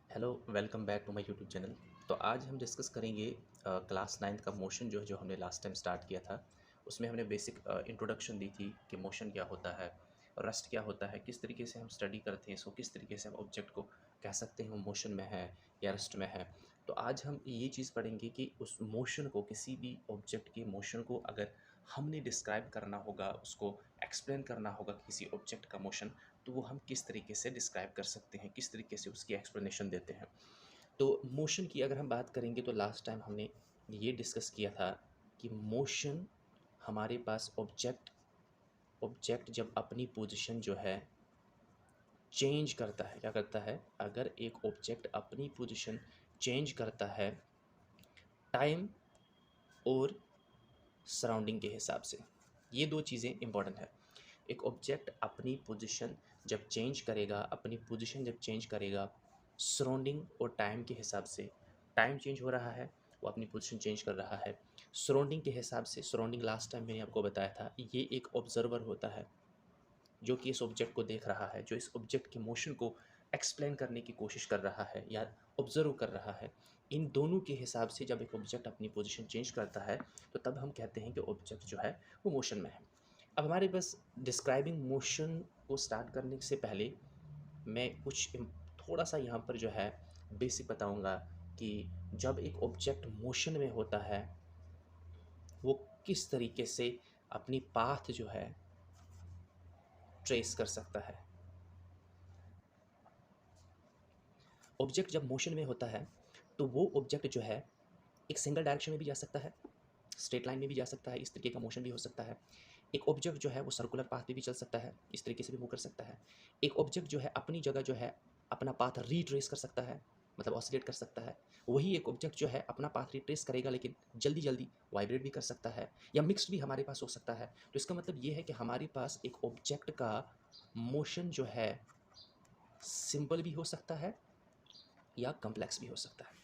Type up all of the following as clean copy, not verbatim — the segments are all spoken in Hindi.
Hello welcome back to my YouTube channel. तो आज हम डिस्कस करेंगे क्लास नाइन्थ का मोशन जो हमने लास्ट टाइम स्टार्ट किया था। उसमें हमने बेसिक इंट्रोडक्शन दी थी कि मोशन क्या होता है, रस्ट क्या होता है, किस तरीके से हम स्टडी करते हैं इसको, किस तरीके से हम ऑब्जेक्ट को कह सकते हैं वो मोशन में है या रेस्ट में है। तो आज हम ये चीज़ पढ़ेंगे कि उस मोशन को, किसी भी ऑब्जेक्ट के मोशन को अगर हमने डिस्क्राइब करना होगा, उसको एक्सप्लेन करना होगा किसी ऑब्जेक्ट का मोशन, तो वो हम किस तरीके से डिस्क्राइब कर सकते हैं, किस तरीके से उसकी एक्सप्लेनेशन देते हैं। तो मोशन की अगर हम बात करेंगे तो लास्ट टाइम हमने ये डिस्कस किया था कि मोशन हमारे पास ऑब्जेक्ट ऑब्जेक्ट जब अपनी पोजीशन जो है चेंज करता है, क्या करता है, अगर एक ऑब्जेक्ट अपनी पोजीशन चेंज करता है टाइम और सराउंडिंग के हिसाब से, ये दो चीज़ें इंपॉर्टेंट है। एक ऑब्जेक्ट अपनी पोजीशन जब चेंज करेगा, अपनी पोजीशन जब चेंज करेगा सराउंडिंग और टाइम के हिसाब से, टाइम चेंज हो रहा है, वो अपनी पोजीशन चेंज कर रहा है सराउंडिंग के हिसाब से। सराउंडिंग लास्ट टाइम मैंने आपको बताया था, ये एक ऑब्जर्वर होता है जो कि इस ऑब्जेक्ट को देख रहा है, जो इस ऑब्जेक्ट के मोशन को एक्सप्लेन करने की कोशिश कर रहा है या ऑब्जर्व कर रहा है। इन दोनों के हिसाब से जब एक ऑब्जेक्ट अपनी पोजीशन चेंज करता है तो तब हम कहते हैं कि ऑब्जेक्ट जो है वो मोशन में है। अब हमारे पास डिस्क्राइबिंग मोशन को स्टार्ट करने से पहले मैं थोड़ा सा यहाँ पर जो है बेसिक बताऊँगा कि जब एक ऑब्जेक्ट मोशन में होता है वो किस तरीके से अपनी पाथ जो है ट्रेस कर सकता है। ऑब्जेक्ट जब मोशन में होता है तो वो ऑब्जेक्ट जो है एक सिंगल डायरेक्शन में भी जा सकता है, स्ट्रेट लाइन में भी जा सकता है, इस तरीके का मोशन भी हो सकता है। एक ऑब्जेक्ट जो है वो सर्कुलर पाथ पे भी चल सकता है, इस तरीके से भी मूव कर सकता है। एक ऑब्जेक्ट जो है अपनी जगह जो है अपना पाथ रिट्रेस कर सकता है, मतलब ऑसिलेट कर सकता है। वही एक ऑब्जेक्ट जो है अपना पाथ रिट्रेस करेगा लेकिन जल्दी जल्दी वाइब्रेट भी कर सकता है या मिक्स्ड भी हमारे पास हो सकता है। तो इसका मतलब ये है कि हमारे पास एक ऑब्जेक्ट का मोशन जो है सिंपल भी हो सकता है या कम्प्लेक्स भी हो सकता है।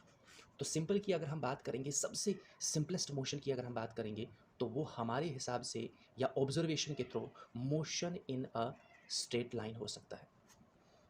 तो सिंपल की अगर हम बात करेंगे, सबसे सिंपलेस्ट मोशन की अगर हम बात करेंगे, तो वो हमारे हिसाब से या ऑब्जर्वेशन के through motion in a straight line हो सकता है।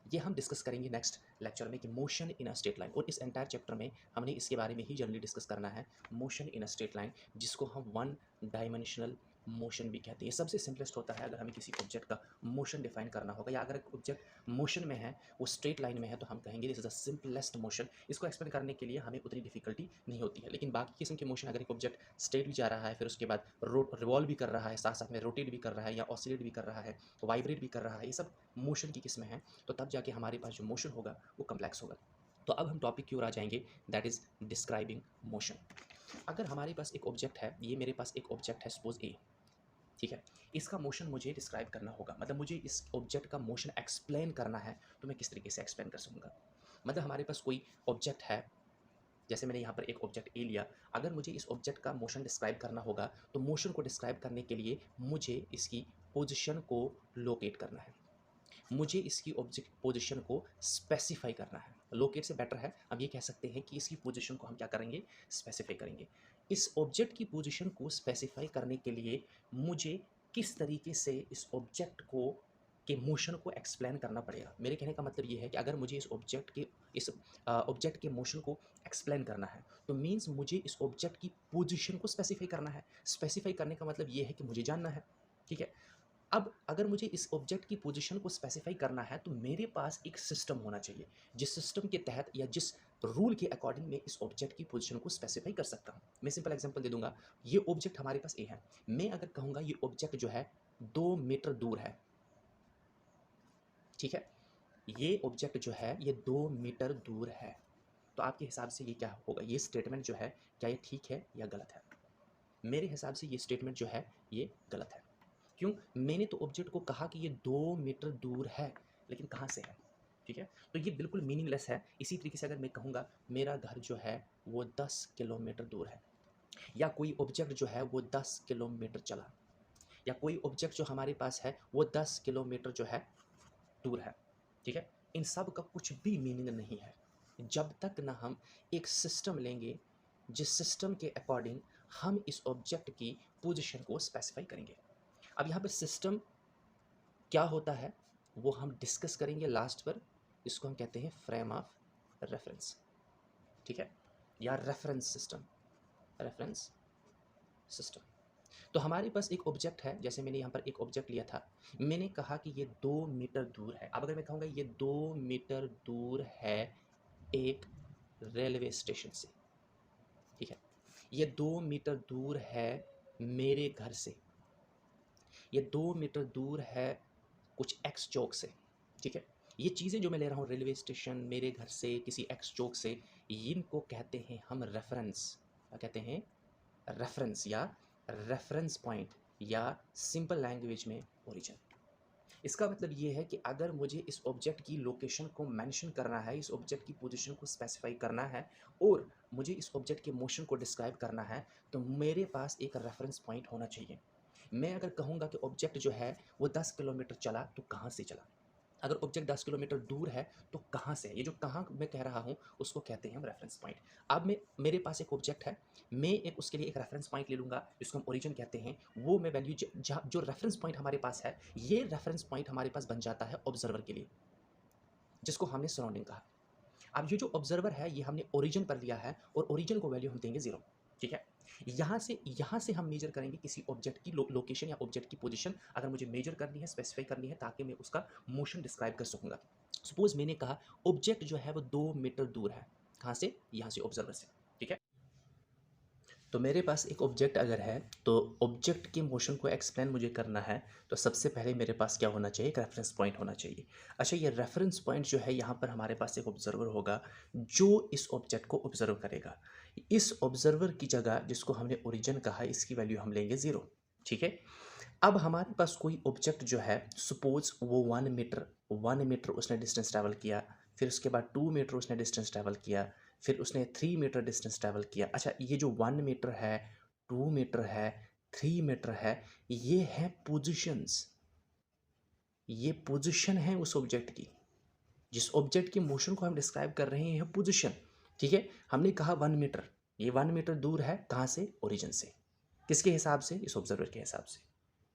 ये हम डिस्कस करेंगे नेक्स्ट लेक्चर में कि motion in a straight line, और इस एंटायर चैप्टर में हमने इसके बारे में ही जनरली डिस्कस करना है, motion in a straight line, जिसको हम वन डायमेंशनल मोशन भी कहते हैं। ये सबसे सिंपलेस्ट होता है अगर हमें किसी ऑब्जेक्ट का मोशन डिफाइन करना होगा, या अगर ऑब्जेक्ट मोशन में है, वो स्ट्रेट लाइन में है, तो हम कहेंगे this is the simplest motion. इसको एक्सप्लेन करने के लिए हमें उतनी डिफिकल्टी नहीं होती है। लेकिन बाकी किस्म के मोशन, अगर एक ऑब्जेक्ट स्ट्रेट भी जा रहा है, फिर उसके बाद रिवॉल्व भी कर रहा है, साथ साथ में रोटेट भी कर रहा है या ऑसिलेट भी कर रहा है, वाइब्रेट भी कर रहा है, ये सब मोशन की किस्में हैं। तो तब जाके हमारे पास जो मोशन होगा वो कम्प्लेक्स होगा। तो अब हम टॉपिक की ओर आ जाएंगे, दैट इज डिस्क्राइबिंग मोशन। अगर हमारे पास एक ऑब्जेक्ट है, ये मेरे पास एक ऑब्जेक्ट है सपोज ए, ठीक है, इसका मोशन मुझे डिस्क्राइब करना होगा, मतलब मुझे इस ऑब्जेक्ट का मोशन एक्सप्लेन करना है, तो मैं किस तरीके से एक्सप्लेन कर सकूंगा। मतलब हमारे पास कोई ऑब्जेक्ट है, जैसे मैंने यहाँ पर एक ऑब्जेक्ट ए लिया, अगर मुझे इस ऑब्जेक्ट का मोशन डिस्क्राइब करना होगा तो मोशन को डिस्क्राइब करने के लिए मुझे इसकी पोजिशन को लोकेट करना है, मुझे इसकी ऑब्जेक्ट पोजीशन को स्पेसिफाई करना है। लोकेट से बेटर है, हम ये कह सकते हैं कि इसकी पोजीशन को हम क्या करेंगे, स्पेसिफाई करेंगे। इस ऑब्जेक्ट की पोजीशन को स्पेसिफाई करने के लिए मुझे किस तरीके से इस ऑब्जेक्ट को के मोशन को एक्सप्लेन करना पड़ेगा। मेरे कहने का मतलब ये है कि अगर मुझे इस ऑब्जेक्ट के मोशन को एक्सप्लेन करना है, तो मीन्स मुझे इस ऑब्जेक्ट की पोजीशन को स्पेसिफाई करना है। स्पेसिफाई करने का मतलब ये है कि मुझे जानना है, ठीक है। अब अगर मुझे इस ऑब्जेक्ट की पोजीशन को स्पेसिफाई करना है तो मेरे पास एक सिस्टम होना चाहिए, जिस सिस्टम के तहत या जिस रूल के अकॉर्डिंग मैं इस ऑब्जेक्ट की पोजीशन को स्पेसिफाई कर सकता हूं। मैं सिंपल एग्जांपल दे दूंगा। ये ऑब्जेक्ट हमारे पास ए है, मैं अगर कहूंगा ये ऑब्जेक्ट जो है 2 मीटर दूर है, ठीक है, ये ऑब्जेक्ट जो है ये 2 मीटर दूर है, तो आपके हिसाब से ये क्या होगा, ये स्टेटमेंट जो है क्या ये ठीक है या गलत है? मेरे हिसाब से ये स्टेटमेंट जो है ये गलत है। क्यों? मैंने तो ऑब्जेक्ट को कहा कि ये 2 मीटर दूर है, लेकिन कहाँ से है, ठीक है। तो ये बिल्कुल मीनिंगलेस है। इसी तरीके से अगर मैं कहूँगा मेरा घर जो है वो 10 किलोमीटर दूर है, या कोई ऑब्जेक्ट जो है वो 10 किलोमीटर चला, या कोई ऑब्जेक्ट जो हमारे पास है वो 10 किलोमीटर जो है दूर है, ठीक है, इन सब का कुछ भी मीनिंग नहीं है जब तक ना हम एक सिस्टम लेंगे, जिस सिस्टम के अकॉर्डिंग हम इस ऑब्जेक्ट की पोजीशन को स्पेसिफाई करेंगे। अब यहाँ पे सिस्टम क्या होता है वो हम डिस्कस करेंगे लास्ट पर। इसको हम कहते हैं फ्रेम ऑफ रेफरेंस, ठीक है, या रेफरेंस सिस्टम, रेफरेंस सिस्टम। तो हमारे पास एक ऑब्जेक्ट है, जैसे मैंने यहाँ पर एक ऑब्जेक्ट लिया था, मैंने कहा कि ये 2 मीटर दूर है। अब अगर मैं कहूँगा ये 2 मीटर दूर है एक रेलवे स्टेशन से, ठीक है, ये 2 मीटर दूर है मेरे घर से, ये 2 मीटर दूर है कुछ एक्स चौक से, ठीक है। ये चीज़ें जो मैं ले रहा हूँ रेलवे स्टेशन, मेरे घर से, किसी एक्स चौक से, इनको कहते हैं हम रेफरेंस। क्या कहते हैं? रेफरेंस या रेफरेंस पॉइंट, या सिंपल लैंग्वेज में ओरिजिन। इसका मतलब ये है कि अगर मुझे इस ऑब्जेक्ट की लोकेशन को मेंशन करना है, इस ऑब्जेक्ट की पोजीशन को स्पेसिफाई करना है, और मुझे इस ऑब्जेक्ट के मोशन को डिस्क्राइब करना है, तो मेरे पास एक रेफरेंस पॉइंट होना चाहिए। मैं अगर कहूँगा कि ऑब्जेक्ट जो है वो 10 किलोमीटर चला, तो कहाँ से चला? अगर ऑब्जेक्ट 10 किलोमीटर दूर है तो कहाँ से है? ये जो कहाँ मैं कह रहा हूँ उसको कहते हैं हम रेफरेंस पॉइंट। अब मेरे पास एक ऑब्जेक्ट है, मैं एक उसके लिए एक रेफरेंस पॉइंट ले लूँगा जिसको हम ओरिजिन कहते हैं। वो मैं वैल्यू जहाँ जो रेफरेंस पॉइंट हमारे पास है, ये रेफरेंस पॉइंट हमारे पास बन जाता है ऑब्जर्वर के लिए, जिसको हमने सराउंडिंग कहा। अब ये जो ऑब्जर्वर है ये हमने ओरिजिन पर लिया है, और ओरिजिन को वैल्यू हम देंगे 0, ठीक है। यहाँ से हम मेजर करेंगे किसी ऑब्जेक्ट की लोकेशन या ऑब्जेक्ट की पोजीशन, अगर मुझे मेजर करनी है, स्पेसिफाई करनी है, ताकि मैं उसका मोशन डिस्क्राइब कर सकूंगा। सपोज मैंने कहा ऑब्जेक्ट जो है वो 2 मीटर दूर है, कहाँ से? यहाँ से, ऑब्जर्वर से, ठीक है। तो मेरे पास एक ऑब्जेक्ट अगर है, तो ऑब्जेक्ट के मोशन को एक्सप्लेन मुझे करना है, तो सबसे पहले मेरे पास क्या होना चाहिए? एक रेफरेंस पॉइंट होना चाहिए। अच्छा, ये रेफरेंस पॉइंट जो है, यहाँ पर हमारे पास एक ऑब्जर्वर होगा जो इस ऑब्जेक्ट को ऑब्जर्व करेगा। इस ऑब्जर्वर की जगह, जिसको हमने ओरिजिन कहा, इसकी वैल्यू हम लेंगे 0, ठीक है। अब हमारे पास कोई ऑब्जेक्ट जो है, सपोज वो 1 मीटर उसने डिस्टेंस ट्रैवल किया, फिर उसके बाद 2 मीटर उसने डिस्टेंस ट्रैवल किया, फिर उसने 3 मीटर डिस्टेंस ट्रैवल किया। अच्छा, ये जो 1 मीटर है, 2 मीटर है, 3 मीटर है, ये है पोजिशंस, ये पोजिशन है उस ऑब्जेक्ट की। जिस ऑब्जेक्ट के मोशन को हम डिस्क्राइब कर रहे हैं, पोजिशन, ठीक है। हमने कहा 1 मीटर, ये 1 मीटर दूर है, कहाँ से? ओरिजिन से। किसके हिसाब से? इस ऑब्जर्वर के हिसाब से,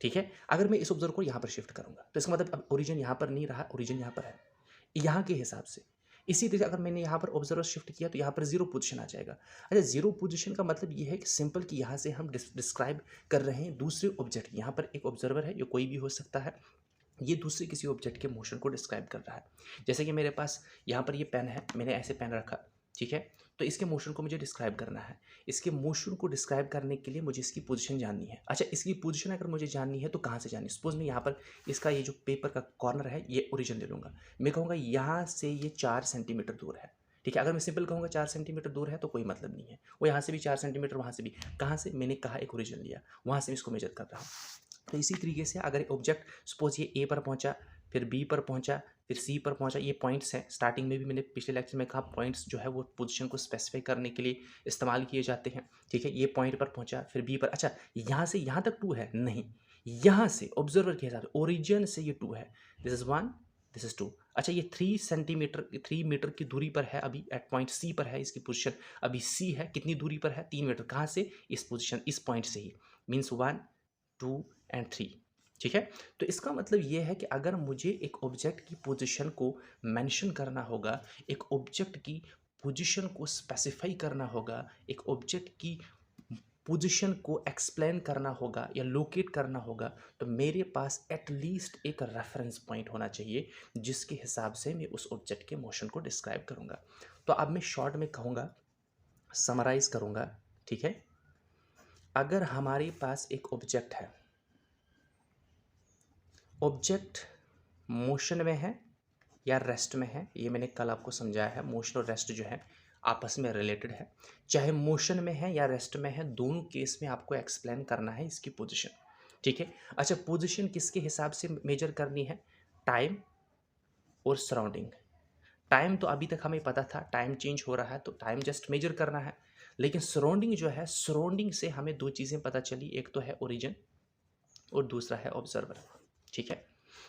ठीक है। अगर मैं इस ऑब्जर्वर को यहाँ पर शिफ्ट करूँगा, तो इसका मतलब अब ओरिजिन यहाँ पर नहीं रहा, ओरिजिन यहाँ पर है, यहाँ के हिसाब से। इसी तरह अगर मैंने यहाँ पर ऑब्जर्वर शिफ्ट किया, तो यहाँ पर 0 पोजीशन आ जाएगा। अच्छा, 0 पोजीशन का मतलब ये है कि सिंपल कि यहाँ से हम डिस्क्राइब कर रहे हैं दूसरे ऑब्जेक्ट। यहाँ पर एक ऑब्जर्वर है, ये कोई भी हो सकता है, ये दूसरे किसी ऑब्जेक्ट के मोशन को डिस्क्राइब कर रहा है। जैसे कि मेरे पास यहाँ पर ये पेन है, मैंने ऐसे पेन रखा, ठीक है, तो इसके मोशन को मुझे डिस्क्राइब करना है। इसके मोशन को डिस्क्राइब करने के लिए मुझे इसकी पोजीशन जाननी है। अच्छा, इसकी पोजीशन अगर मुझे जाननी है तो कहाँ से जाननी है? सपोज मैं यहाँ पर इसका ये जो पेपर का कॉर्नर है, ये ओरिजिन ले लूँगा। मैं कहूँगा यहाँ से ये 4 सेंटीमीटर दूर है, ठीक है। अगर मैं सिंपल कहूँगा 4 सेंटीमीटर दूर है, तो कोई मतलब नहीं है। वो यहाँ से भी 4 सेंटीमीटर, वहाँ से भी। कहाँ से? मैंने कहा एक ओरिजिन लिया, वहाँ से इसको मेजर कर रहा हूँ। तो इसी तरीके से अगर एक ऑब्जेक्ट सपोज ये ए पर पहुंचा, फिर बी पर पहुंचा, फिर सी पर पहुंचा, ये पॉइंट्स हैं। स्टार्टिंग में भी मैंने पिछले लेक्चर में कहा पॉइंट्स जो है वो पोजीशन को स्पेसिफाई करने के लिए इस्तेमाल किए जाते हैं, ठीक है। ये पॉइंट पर पहुंचा, फिर बी पर। अच्छा, यहाँ से यहाँ तक 2 है? नहीं, यहाँ से ऑब्जर्वर के हिसाब से ओरिजिन से ये 2 है। This is 1, this is 2। अच्छा, ये 3 सेंटीमीटर, 3 मीटर की दूरी पर है, अभी एट पॉइंट सी पर है इसकी पोजीशन। अभी सी है, कितनी दूरी पर है? 3 मीटर। कहाँ से? इस पोजीशन, इस पॉइंट से ही। मीन्स 1, 2 एंड 3, ठीक है। तो इसका मतलब ये है कि अगर मुझे एक ऑब्जेक्ट की पोजीशन को मेंशन करना होगा, एक ऑब्जेक्ट की पोजीशन को स्पेसिफाई करना होगा, एक ऑब्जेक्ट की पोजीशन को एक्सप्लेन करना होगा या लोकेट करना होगा, तो मेरे पास एटलीस्ट एक रेफरेंस पॉइंट होना चाहिए, जिसके हिसाब से मैं उस ऑब्जेक्ट के मोशन को डिस्क्राइब करूँगा। तो अब मैं शॉर्ट में कहूँगा, समराइज करूँगा, ठीक है। अगर हमारे पास एक ऑब्जेक्ट है, ऑब्जेक्ट मोशन में है या रेस्ट में है, ये मैंने कल आपको समझाया है। मोशन और रेस्ट जो है आपस में रिलेटेड है। चाहे मोशन में है या रेस्ट में है, दोनों केस में आपको एक्सप्लेन करना है इसकी पोजीशन, ठीक है। अच्छा, पोजीशन किसके हिसाब से मेजर करनी है? टाइम और सराउंडिंग। टाइम तो अभी तक हमें पता था, टाइम चेंज हो रहा है तो टाइम जस्ट मेजर करना है। लेकिन सराउंडिंग जो है, सराउंडिंग से हमें 2 चीज़ें पता चली, एक तो है ओरिजिन और दूसरा है ऑब्जर्वर, ठीक है।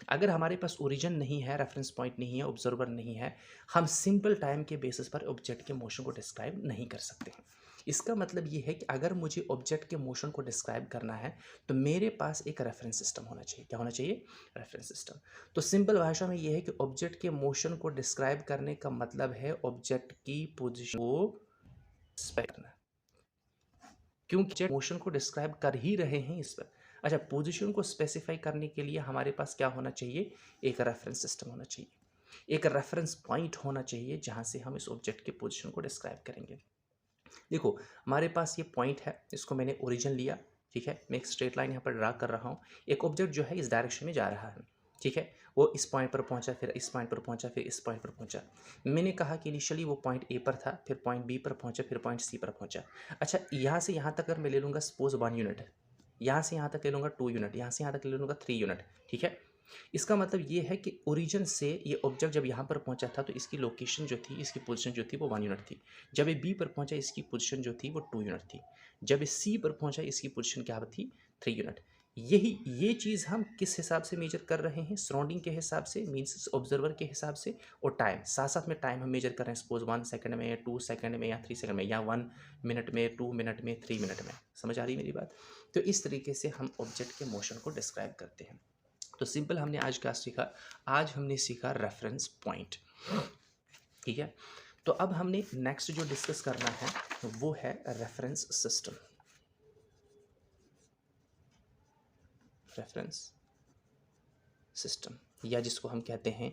अगर हमारे पास ओरिजिन नहीं है, रेफरेंस पॉइंट नहीं है, ऑब्जर्वर नहीं है, हम सिंपल टाइम के बेसिस पर ऑब्जेक्ट के मोशन को डिस्क्राइब नहीं कर सकते हैं। इसका मतलब ये है कि अगर मुझे ऑब्जेक्ट के मोशन को डिस्क्राइब करना है तो मेरे पास एक रेफरेंस सिस्टम होना चाहिए। क्या होना चाहिए? Reference system. तो सिंपल भाषा में ये है कि ऑब्जेक्ट के मोशन को डिस्क्राइब करने का मतलब है ऑब्जेक्ट की पोजीशन को स्पेसिफाई करना, क्योंकि मोशन को डिस्क्राइब कर ही रहे हैं इस पर। अच्छा, पोजीशन को स्पेसिफाई करने के लिए हमारे पास क्या होना चाहिए? एक रेफरेंस सिस्टम होना चाहिए, एक रेफरेंस पॉइंट होना चाहिए जहां से हम इस ऑब्जेक्ट के पोजीशन को डिस्क्राइब करेंगे। देखो, हमारे पास ये पॉइंट है, इसको मैंने ओरिजिन लिया, ठीक है। मैं एक स्ट्रेट लाइन यहाँ पर ड्रा कर रहा हूँ। एक ऑब्जेक्ट जो है इस डायरेक्शन में जा रहा है, ठीक है। वो इस पॉइंट पर पहुँचा, फिर इस पॉइंट पर पहुँचा, फिर इस पॉइंट पर पहुँचा। मैंने कहा कि इनिशियली वो पॉइंट ए पर था, फिर पॉइंट बी पर पहुँचा, फिर पॉइंट सी पर पहुँचा। अच्छा, यहाँ से यहाँ तक अगर मैं ले लूँगा सपोज 1 यूनिट, यहाँ से यहाँ तक ले लूँगा 2 यूनिट, यहाँ से यहाँ तक ले लूँगा 3 यूनिट, ठीक है। इसका मतलब ये है कि ओरिजिन से ये ऑब्जेक्ट जब यहाँ पर पहुँचा था तो इसकी लोकेशन जो थी, इसकी पोजीशन जो थी वो 1 यूनिट थी। जब ये बी पर पहुँचा इसकी पोजीशन जो थी वो 2 यूनिट थी। जब ये सी पर पहुँचा इसकी पोजीशन क्या थी? 3 यूनिट। यही ये चीज़ हम किस हिसाब से मेजर कर रहे हैं? सराउंडिंग के हिसाब से, मीन्स ऑब्जर्वर के हिसाब से, और टाइम साथ साथ में टाइम हम मेजर कर रहे हैं। सपोज 1 सेकंड में, 2 सेकंड में, या 3 सेकंड में, या 1 मिनट में, 2 मिनट में, 3 मिनट में। समझ आ रही मेरी बात? तो इस तरीके से हम ऑब्जेक्ट के मोशन को डिस्क्राइब करते हैं। तो सिंपल हमने आज क्या सीखा? आज हमने सीखा रेफरेंस पॉइंट, ठीक है। तो अब हमने नेक्स्ट जो डिस्कस करना है वो है रेफरेंस सिस्टम। रेफरेंस सिस्टम, या जिसको हम कहते हैं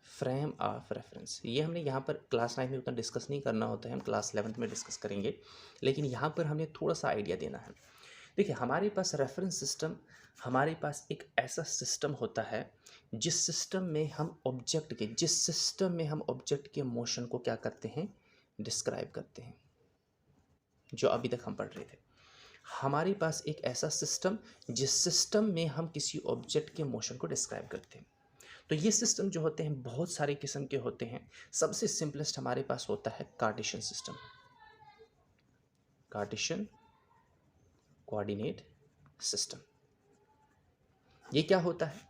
फ्रेम ऑफ रेफरेंस। ये हमने यहाँ पर क्लास 9 में उतना डिस्कस नहीं करना होता है, हम क्लास 11th में डिस्कस करेंगे, लेकिन यहाँ पर हमें थोड़ा सा आइडिया देना है। देखिए, हमारे पास रेफरेंस सिस्टम, हमारे पास एक ऐसा सिस्टम होता है जिस सिस्टम में हम ऑब्जेक्ट के मोशन को क्या करते हैं? डिस्क्राइब करते हैं, जो अभी तक हम पढ़ रहे थे। हमारे पास एक ऐसा सिस्टम जिस सिस्टम में हम किसी ऑब्जेक्ट के मोशन को डिस्क्राइब करते हैं। तो ये सिस्टम जो होते हैं बहुत सारे किस्म के होते हैं। सबसे सिंपलेस्ट हमारे पास होता है Cartesian system, Cartesian coordinate system. ये क्या होता है?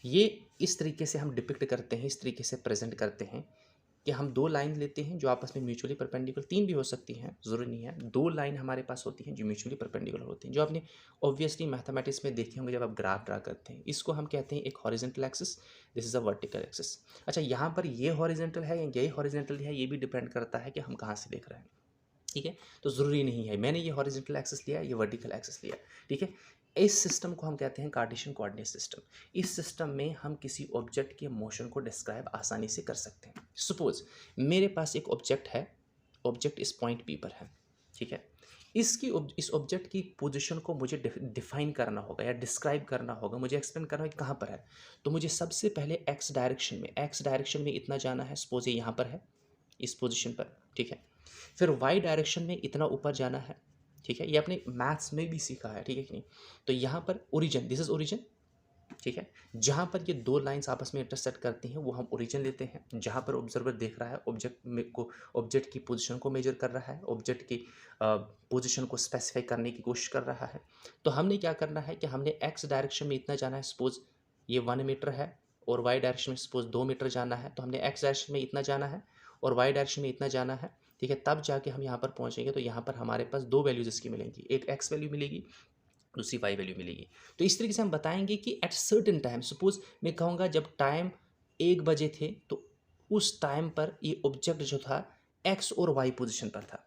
ये इस तरीके से हम डिपिक्ट करते हैं, इस तरीके से प्रेजेंट करते हैं कि हम दो लाइन लेते हैं जो आपस में म्यूचुअली परपेंडिकुलर, तीन भी हो सकती हैं, ज़रूरी नहीं है, दो लाइन हमारे पास होती हैं जो म्यूचुअली परपेंडिकुलर होती हैं, जो आपने ऑब्वियसली मैथमेटिक्स में देखे होंगे जब आप ग्राफ ड्रा करते हैं। इसको हम कहते हैं एक horizontal axis, this is a vertical axis. अच्छा, यहाँ पर ये हॉरिजेंटल है या ये हॉरिजेंटल है, ये भी डिपेंड करता है कि हम कहाँ से देख रहे हैं, ठीक है। तो ज़रूरी नहीं है मैंने ये हॉरिजेंटल एक्सिस लिया, ये वर्टिकल एक्सिस लिया, ठीक है। इस सिस्टम को हम कहते हैं कार्टेशियन कोऑर्डिनेट सिस्टम। इस सिस्टम में हम किसी ऑब्जेक्ट के मोशन को डिस्क्राइब आसानी से कर सकते हैं। सपोज मेरे पास एक ऑब्जेक्ट है, ऑब्जेक्ट इस पॉइंट पी पर है, ठीक है। इस ऑब्जेक्ट की पोजीशन को मुझे डिफाइन करना होगा या डिस्क्राइब करना होगा, मुझे एक्सप्लेन करना होगा कहाँ पर है। तो मुझे सबसे पहले एक्स डायरेक्शन में इतना जाना है, सपोज ये यहाँ पर है इस पोजीशन पर, ठीक है। फिर वाई डायरेक्शन में इतना ऊपर जाना है, ठीक है। ये आपने मैथ्स में भी सीखा है, ठीक है कि नहीं। तो यहाँ पर ओरिजिन, दिस इज ओरिजिन, ठीक है। जहाँ पर ये दो लाइंस आपस में इंटरसेक्ट करती हैं वो हम ओरिजिन लेते हैं। जहाँ पर ऑब्जर्वर देख रहा है ऑब्जेक्ट की पोजीशन को मेजर कर रहा है, ऑब्जेक्ट की पोजीशन को स्पेसिफाई करने की कोशिश कर रहा है। तो हमने क्या करना है कि हमने एक्स डायरेक्शन में इतना जाना है, सपोज ये 1 मीटर है, और वाई डायरेक्शन में सपोज 2 मीटर जाना है। तो हमने एक्स डायरेक्शन में इतना जाना है और वाई डायरेक्शन में इतना जाना है, ठीक है। तब जाके हम यहाँ पर पहुँचेंगे तो यहाँ पर हमारे पास दो वैल्यूज इसकी मिलेंगी, एक एक्स वैल्यू मिलेगी, दूसरी वाई वैल्यू मिलेगी। तो इस तरीके से हम बताएंगे कि एट सर्टेन टाइम, सपोज मैं कहूँगा जब टाइम 1 बजे थे तो उस टाइम पर ये ऑब्जेक्ट जो था एक्स और वाई पोजिशन पर था,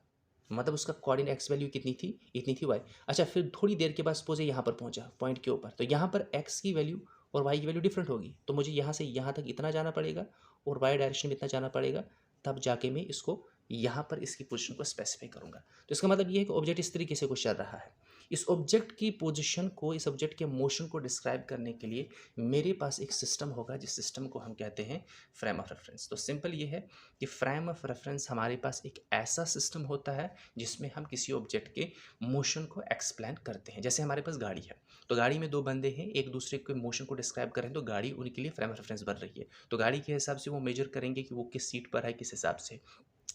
मतलब उसका कोऑर्डिनेट एक्स वैल्यू कितनी थी? इतनी थी वाई। अच्छा, फिर थोड़ी देर के बाद सपोज यहाँ पर पहुँचा पॉइंट के ऊपर, तो यहाँ पर एक्स की वैल्यू और वाई की वैल्यू डिफरेंट होगी, तो मुझे यहाँ से यहाँ तक इतना जाना पड़ेगा और वाई डायरेक्शन में इतना जाना पड़ेगा, तब जाके मैं इसको यहाँ पर इसकी पोजीशन को स्पेसिफाई करूँगा। तो इसका मतलब ये है कि ऑब्जेक्ट इस तरीके से कुछ चल रहा है। इस ऑब्जेक्ट की पोजीशन को, इस ऑब्जेक्ट के मोशन को डिस्क्राइब करने के लिए मेरे पास एक सिस्टम होगा, जिस सिस्टम को हम कहते हैं फ्रेम ऑफ रेफरेंस। तो सिंपल ये है कि फ्रेम ऑफ रेफरेंस हमारे पास एक ऐसा सिस्टम होता है जिसमें हम किसी ऑब्जेक्ट के मोशन को एक्सप्लेन करते हैं। जैसे हमारे पास गाड़ी है, तो गाड़ी में दो बंदे हैं, एक दूसरे के मोशन को डिस्क्राइब करें तो गाड़ी उनके लिए फ्रेम ऑफ रेफरेंस बन रही है। तो गाड़ी के हिसाब से वो मेजर करेंगे कि वो किस सीट पर है, किस हिसाब से।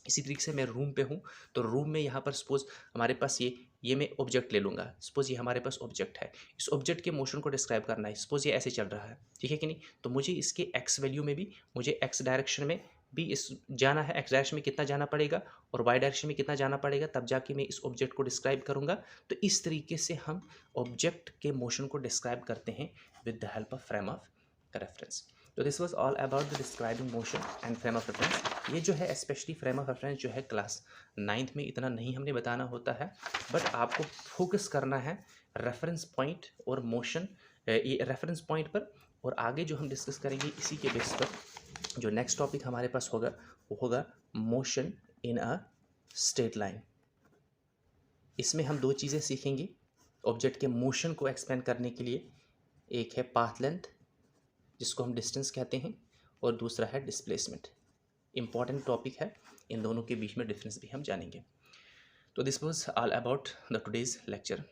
इसी तरीके से मैं रूम पे हूँ, तो रूम में यहाँ पर सपोज हमारे पास ये मैं ऑब्जेक्ट ले लूँगा, सपोज ये हमारे पास ऑब्जेक्ट है, इस ऑब्जेक्ट के मोशन को डिस्क्राइब करना है, सपोज ये ऐसे चल रहा है, ठीक है कि नहीं। तो मुझे इसके एक्स वैल्यू में भी, मुझे एक्स डायरेक्शन में भी इस जाना है, एक्स डायरेक्शन में कितना जाना पड़ेगा और वाई डायरेक्शन में कितना जाना पड़ेगा, तब जाके मैं इस ऑब्जेक्ट को डिस्क्राइब करूँगा। तो इस तरीके से हम ऑब्जेक्ट के मोशन को डिस्क्राइब करते हैं with the help of frame of reference. तो this was all about the describing motion and frame of reference. ये जो है स्पेशली फ्रेम ऑफ रेफरेंस जो है क्लास 9th में इतना नहीं हमने बताना होता है, बट आपको फोकस करना है रेफरेंस पॉइंट और मोशन, ये रेफरेंस पॉइंट पर। और आगे जो हम डिस्कस करेंगे इसी के बेस पर जो नेक्स्ट टॉपिक हमारे पास होगा वो होगा motion in a straight line. इसमें हम दो चीज़ें सीखेंगे ऑब्जेक्ट के मोशन को एक्सपेंड करने के लिए। एक है पाथ लेंथ जिसको हम डिस्टेंस कहते हैं, और दूसरा है डिस्प्लेसमेंट। इंपॉर्टेंट टॉपिक है, इन दोनों के बीच में डिफरेंस भी हम जानेंगे। तो this was all about the today's lecture.